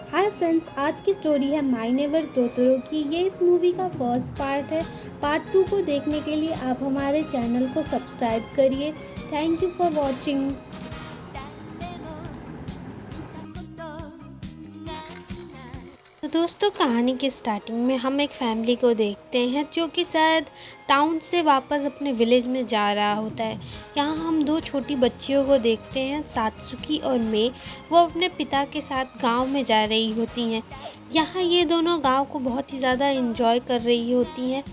Hi friends, आज की story है माय नेबर तोतरो की। ये इस मूवी का फर्स्ट पार्ट है। पार्ट 2 को देखने के लिए आप हमारे चैनल को सब्सक्राइब करिए। Thank you for watching. तो दोस्तों, कहानी की स्टार्टिंग में हम एक फैमिली को देखते हैं जो कि शायद टाउन से वापस अपने विलेज में जा रहा होता है। यहाँ हम दो छोटी बच्चियों को देखते हैं, सात्सुकी और मे। वो अपने पिता के साथ गांव में जा रही होती हैं। यहाँ ये दोनों गांव को बहुत ही ज़्यादा एंजॉय कर रही होती हैं।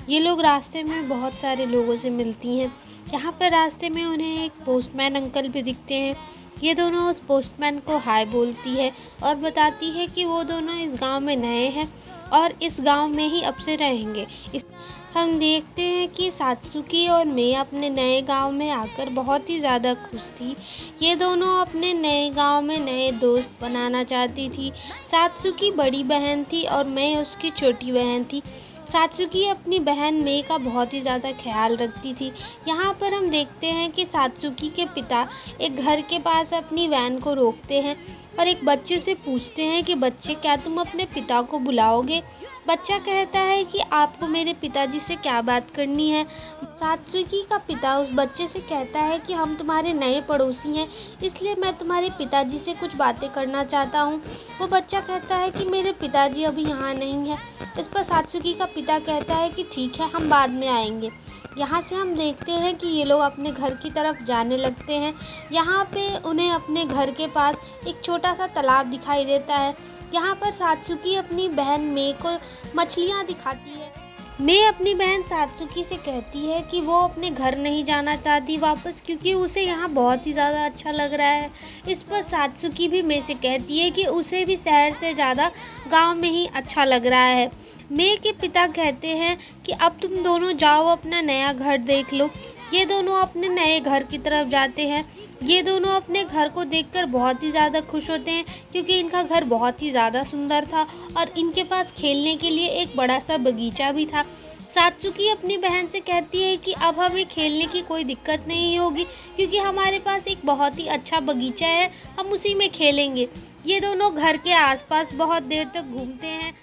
ये लोग रास्ते में बहुत सारे लोगों से मिलती हैं। यहाँ पर रास्ते में उन्हें एक पोस्टमैन अंकल भी दिखते हैं। ये दोनों उस पोस्टमैन को हाय बोलती है और बताती है कि वो दोनों इस गांव में नए हैं और इस गांव में ही अब से रहेंगे। हम देखते हैं कि सात्सुकी और मे अपने नए गांव में आकर बहुत ही ज़्यादा खुश थी। ये दोनों अपने नए गांव में नए दोस्त बनाना चाहती थी। सात्सुकी बड़ी बहन थी और मैं उसकी छोटी बहन थी। सात्सुकी अपनी बहन मे का बहुत ही ज़्यादा ख्याल रखती थी। यहाँ पर हम देखते हैं कि सात्सुकी के पिता एक घर के पास अपनी वैन को रोकते हैं और एक बच्चे से पूछते हैं कि बच्चे, क्या तुम अपने पिता को बुलाओगे? बच्चा कहता है कि आपको मेरे पिताजी से क्या बात करनी है। सात्सुकी का पिता उस बच्चे से कहता है कि हम तुम्हारे नए पड़ोसी हैं, इसलिए मैं तुम्हारे पिताजी से कुछ बातें करना चाहता हूँ। वो बच्चा कहता है कि मेरे पिताजी अभी यहाँ नहीं है। इस पर सात्सुकी का पिता कहता है कि ठीक है, हम बाद में आएंगे। यहाँ से हम देखते हैं कि ये लोग अपने घर की तरफ जाने लगते हैं। यहाँ पे उन्हें अपने घर के पास एक छोटा सा तालाब दिखाई देता है। यहाँ पर सात्सुकी अपनी बहन मे को मछलियाँ दिखाती है। मे अपनी बहन सात्सुकी से कहती है कि वो अपने घर नहीं जाना चाहती वापस, क्योंकि उसे यहाँ बहुत ही ज़्यादा अच्छा लग रहा है। इस पर सात्सुकी भी मे से कहती है कि उसे भी शहर से ज़्यादा गांव में ही अच्छा लग रहा है। मे के पिता कहते हैं कि अब तुम दोनों जाओ, अपना नया घर देख लो। ये दोनों अपने नए घर की तरफ जाते हैं। ये दोनों अपने घर को देखकर बहुत ही ज़्यादा खुश होते हैं, क्योंकि इनका घर बहुत ही ज़्यादा सुंदर था और इनके पास खेलने के लिए एक बड़ा सा बगीचा भी था। सात्सुकी अपनी बहन से कहती है कि अब हमें खेलने की कोई दिक्कत नहीं होगी, क्योंकि हमारे पास एक बहुत ही अच्छा बगीचा है, हम उसी में खेलेंगे। ये दोनों घर के आसपास बहुत देर तक घूमते हैं।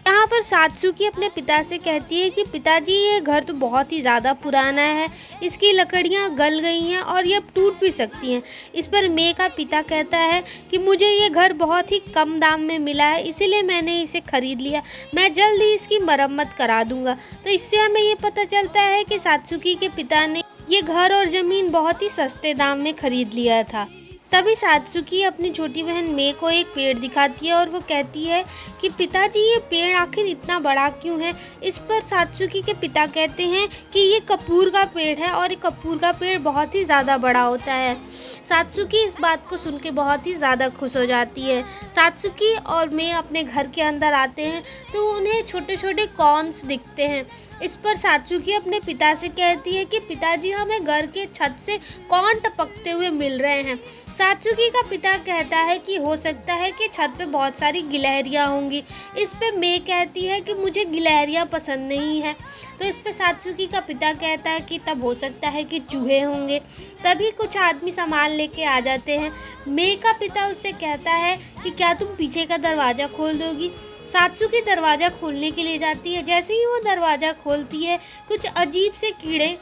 यहाँ पर सात्सुकी अपने पिता से कहती है कि पिताजी, ये घर तो बहुत ही ज़्यादा पुराना है, इसकी लकड़ियाँ गल गई हैं और ये अब टूट भी सकती हैं। इस पर मे का पिता कहता है कि मुझे ये घर बहुत ही कम दाम में मिला है, इसीलिए मैंने इसे ख़रीद लिया। मैं जल्द ही इसकी मरम्मत करा दूँगा। तो इससे हमें ये पता चलता है कि सात्सुकी के पिता ने ये घर और ज़मीन बहुत ही सस्ते दाम में ख़रीद लिया था। तभी सात्सुकी अपनी छोटी बहन मे को एक पेड़ दिखाती है और वो कहती है कि पिताजी, ये पेड़ आखिर इतना बड़ा क्यों है? इस पर सात्सुकी के पिता कहते हैं कि ये कपूर का पेड़ है और ये कपूर का पेड़ बहुत ही ज़्यादा बड़ा होता है। सात्सुकी इस बात को सुन के बहुत ही ज़्यादा खुश हो जाती है। सात्सुकी और मे अपने घर के अंदर आते हैं तो उन्हें छोटे छोटे कॉर्न्स दिखते हैं। इस पर सात्सुकी अपने पिता से कहती है कि पिताजी, हमें घर के छत से कॉर्न टपकते हुए मिल रहे हैं। सात्सुकी का पिता कहता है कि हो सकता है कि छत पे बहुत सारी गिलहरियाँ होंगी। इस पे मे कहती है कि मुझे गिलहरियाँ पसंद नहीं है। तो इस पे सात्सुकी का पिता कहता है कि तब हो सकता है कि चूहे होंगे। तभी कुछ आदमी सामान लेके आ जाते हैं। मे का पिता उससे कहता है कि क्या तुम पीछे का दरवाज़ा खोल दोगी? सात्सुकी दरवाज़ा खोलने के लिए जाती है। जैसे ही वो दरवाज़ा खोलती है, कुछ अजीब से कीड़े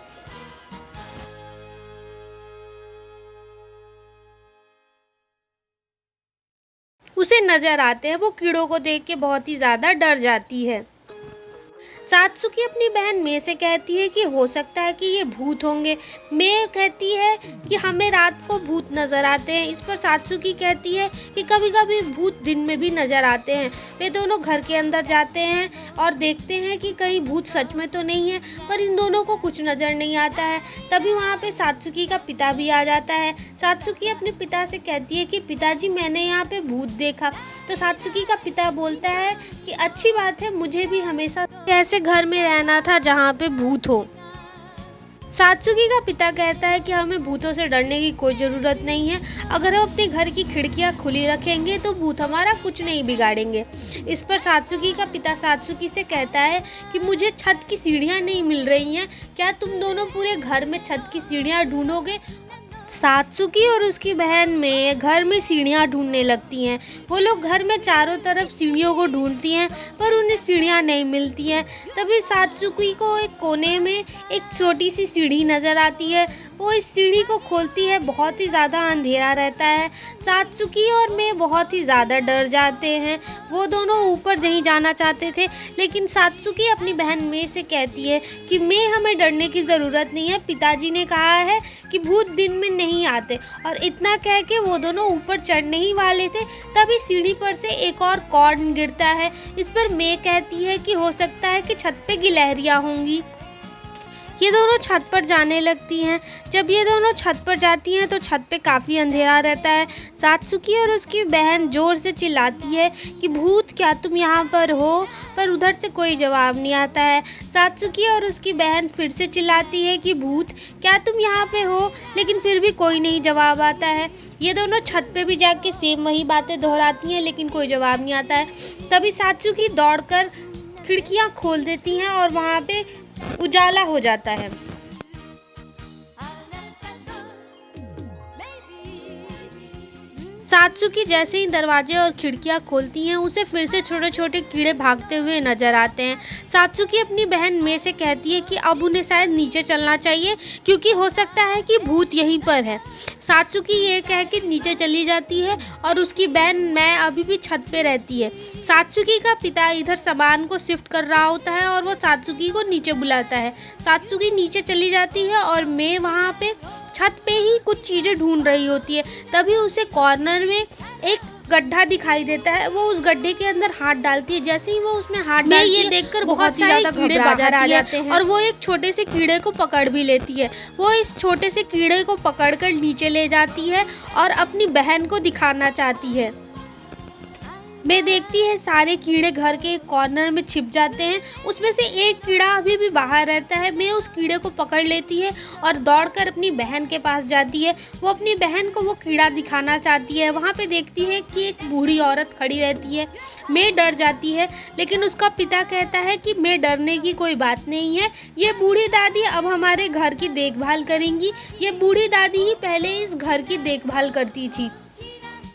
उसे नज़र आते हैं। वो कीड़ों को देख के बहुत ही ज़्यादा डर जाती है। सात्सुकी अपनी बहन मे से कहती है कि हो सकता है कि ये भूत होंगे। मे कहती है कि हमें रात को भूत नज़र आते हैं। इस पर सात्सुकी कहती है कि कभी कभी भूत दिन में भी नज़र आते हैं। वे दोनों घर के अंदर जाते हैं और देखते हैं कि कहीं भूत सच में तो नहीं है, पर इन दोनों को कुछ नज़र नहीं आता है। तभी वहाँ पे सात्सुकी का पिता भी आ जाता है। सात्सुकी अपने पिता से कहती है कि पिताजी, मैंने यहाँ पे भूत देखा। तो सात्सुकी का पिता बोलता है कि अच्छी बात है, मुझे भी हमेशा ऐसे घर में रहना था जहाँ पे भूत हो। सात्सुकी का पिता कहता है कि हमें भूतों से डरने की कोई ज़रूरत नहीं है। अगर हम अपने घर की खिड़कियाँ खुली रखेंगे तो भूत हमारा कुछ नहीं बिगाड़ेंगे। इस पर सात्सुकी का पिता सात्सुकी से कहता है कि मुझे छत की सीढ़ियाँ नहीं मिल रही हैं, क्या तुम दोनों पूरे घर में छत की सीढ़ियाँ ढूंढोगे? सात्सुकी और उसकी बहन में घर में सीढ़ियाँ ढूंढने लगती हैं। वो लोग घर में चारों तरफ सीढ़ियों को ढूंढती हैं पर उन्हें सीढ़ियाँ नहीं मिलती हैं। तभी सात्सुकी को एक कोने में एक छोटी सी सीढ़ी नज़र आती है। वो इस सीढ़ी को खोलती है, बहुत ही ज़्यादा अंधेरा रहता है। सात्सुकी और मैं बहुत ही ज़्यादा डर जाते हैं। वो दोनों ऊपर नहीं जाना चाहते थे, लेकिन सात्सुकी अपनी बहन मे से कहती है कि मैं, हमें डरने की ज़रूरत नहीं है, पिताजी ने कहा है कि भूत दिन में नहीं आते। और इतना कह के वो दोनों ऊपर चढ़ने ही वाले थे, तभी सीढ़ी पर से एक और कॉर्न गिरता है। इस पर मैं कहती है कि हो सकता है कि छत पे गिलहरियाँ होंगी। ये दोनों छत पर जाने लगती हैं। जब ये दोनों छत पर जाती हैं तो छत पे काफ़ी अंधेरा रहता है। सात्सुकी और उसकी बहन ज़ोर से चिल्लाती है कि भूत, क्या तुम यहाँ पर हो? पर उधर से कोई जवाब नहीं आता है। सात्सुकी और उसकी बहन फिर से चिल्लाती है कि भूत, क्या तुम यहाँ पे हो? लेकिन फिर भी कोई नहीं जवाब आता है। ये दोनों छत पे भी जाके सेम वही बातें दोहराती हैं, लेकिन कोई जवाब नहीं आता है। तभी सात्सुकी दौड़कर खिड़कियाँ खोल देती हैं और वहाँ पे उजाला हो जाता है। सात्सुकी जैसे ही दरवाजे और खिड़कियां खोलती हैं, उसे फिर से छोटे छोटे कीड़े भागते हुए नजर आते हैं। सात्सुकी अपनी बहन मे से कहती है कि अब उन्हें शायद नीचे चलना चाहिए, क्योंकि हो सकता है कि भूत यहीं पर है। सात्सुकी ये कह के नीचे चली जाती है और उसकी बहन मैं अभी भी छत पे रहती है। सात्सुकी का पिता इधर सामान को शिफ्ट कर रहा होता है और वो सात्सुकी को नीचे बुलाता है। सात्सुकी नीचे चली जाती है और मैं वहाँ पे छत पे ही कुछ चीज़ें ढूंढ रही होती है। तभी उसे कॉर्नर में एक गड्ढा दिखाई देता है। वो उस गड्ढे के अंदर हाथ डालती है। जैसे ही वो उसमें हाथ डालती है, ये देखकर बहुत ही ज़्यादा कीड़े बाहर आ जाते हैं और वो एक छोटे से कीड़े को पकड़ भी लेती है। वो इस छोटे से कीड़े को पकड़कर नीचे ले जाती है और अपनी बहन को दिखाना चाहती है। मैं देखती है सारे कीड़े घर के एक कॉर्नर में छिप जाते हैं। उसमें से एक कीड़ा अभी भी बाहर रहता है। मैं उस कीड़े को पकड़ लेती है और दौड़कर अपनी बहन के पास जाती है। वो अपनी बहन को वो कीड़ा दिखाना चाहती है। वहाँ पे देखती है कि एक बूढ़ी औरत खड़ी रहती है। मैं डर जाती है, लेकिन उसका पिता कहता है कि मैं डरने की कोई बात नहीं है, ये बूढ़ी दादी अब हमारे घर की देखभाल करेंगी। ये बूढ़ी दादी ही पहले इस घर की देखभाल करती थी।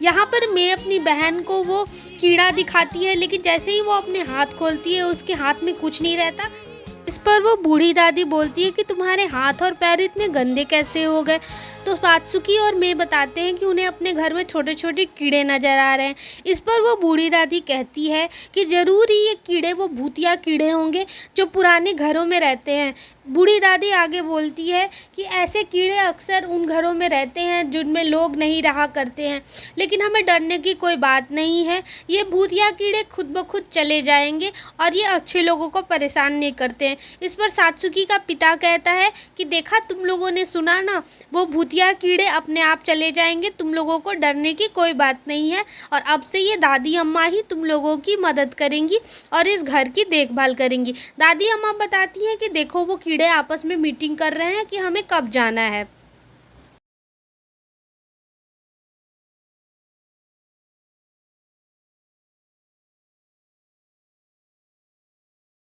यहाँ पर मैं अपनी बहन को वो कीड़ा दिखाती है, लेकिन जैसे ही वो अपने हाथ खोलती है, उसके हाथ में कुछ नहीं रहता। इस पर वो बूढ़ी दादी बोलती है कि तुम्हारे हाथ और पैर इतने गंदे कैसे हो गए? तो सात्सुकी और मैं बताते हैं कि उन्हें अपने घर में छोटे छोटे कीड़े नज़र आ रहे हैं। इस पर वो बूढ़ी दादी कहती है कि ज़रूर ही ये कीड़े वो भूतिया कीड़े होंगे जो पुराने घरों में रहते हैं। बूढ़ी दादी आगे बोलती है कि ऐसे कीड़े अक्सर उन घरों में रहते हैं जिनमें लोग नहीं रहा करते हैं, लेकिन हमें डरने की कोई बात नहीं है। ये भूतिया कीड़े खुद ब खुद चले जाएंगे और ये अच्छे लोगों को परेशान नहीं करते हैं। इस पर सात्सुकी का पिता कहता है कि देखा, तुम लोगों ने सुना ना, वो भूतिया कीड़े अपने आप चले जाएंगे, तुम लोगों को डरने की कोई बात नहीं है। और अब से ये दादी अम्मा ही तुम लोगों की मदद करेंगी और इस घर की देखभाल करेंगी। दादी अम्मा बताती हैं कि देखो, वो कीड़े आपस में मीटिंग कर रहे हैं कि हमें कब जाना है।